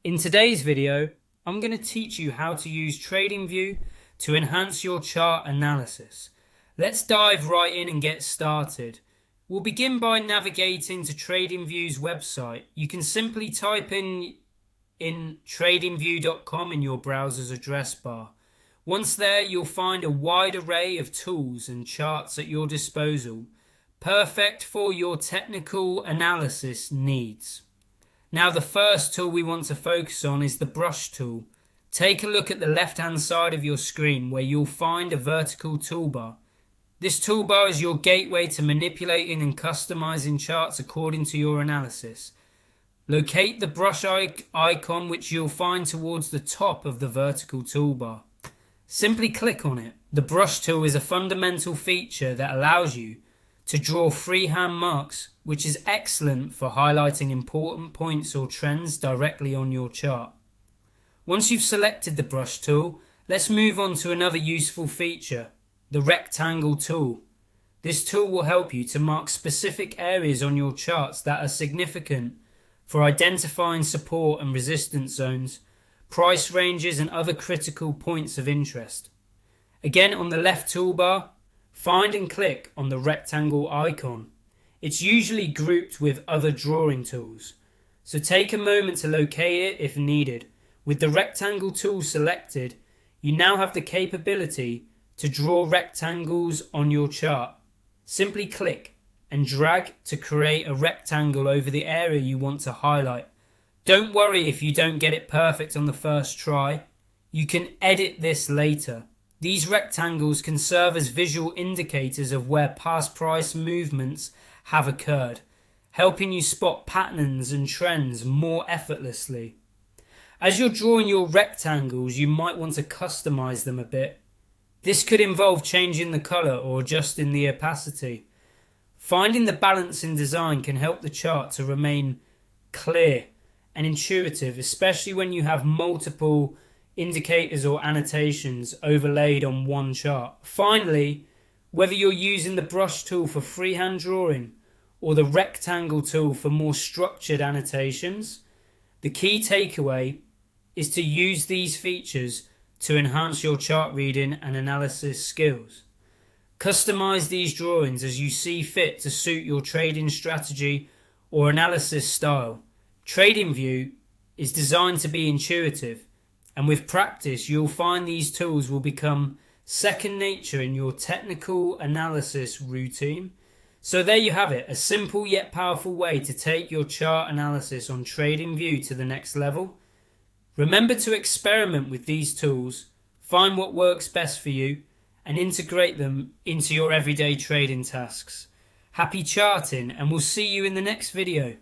In today's video, I'm going to teach you how to use TradingView to enhance your chart analysis. Let's dive right in and get started. We'll begin by navigating to TradingView's website. You can simply type in tradingview.com in your browser's address bar. Once there, you'll find a wide array of tools and charts at your disposal, perfect for your technical analysis needs. Now, the first tool we want to focus on is the brush tool. Take a look at the left-hand side of your screen where you'll find a vertical toolbar. This toolbar is your gateway to manipulating and customizing charts according to your analysis. Locate the brush icon, which you'll find towards the top of the vertical toolbar. Simply click on it. The brush tool is a fundamental feature that allows you to draw freehand marks, which is excellent for highlighting important points or trends directly on your chart. Once you've selected the brush tool, let's move on to another useful feature, the rectangle tool. This tool will help you to mark specific areas on your charts that are significant for identifying support and resistance zones, price ranges and other critical points of interest. Again, on the left toolbar, find and click on the rectangle icon. It's usually grouped with other drawing tools, so take a moment to locate it if needed. With the rectangle tool selected, you now have the capability to draw rectangles on your chart. Simply click and drag to create a rectangle over the area you want to highlight. Don't worry if you don't get it perfect on the first try. You can edit this later. These rectangles can serve as visual indicators of where past price movements have occurred, helping you spot patterns and trends more effortlessly. As you're drawing your rectangles, you might want to customize them a bit. This could involve changing the color or adjusting the opacity. Finding the balance in design can help the chart to remain clear and intuitive, especially when you have multiple indicators or annotations overlaid on one chart. Finally, whether you're using the brush tool for freehand drawing or the rectangle tool for more structured annotations, the key takeaway is to use these features to enhance your chart reading and analysis skills. Customize these drawings as you see fit to suit your trading strategy or analysis style. TradingView is designed to be intuitive, and with practice you'll find these tools will become second nature in your technical analysis routine. So there you have it, a simple yet powerful way to take your chart analysis on TradingView to the next level. Remember to experiment with these tools, find what works best for you, and integrate them into your everyday trading tasks. Happy charting, and we'll see you in the next video.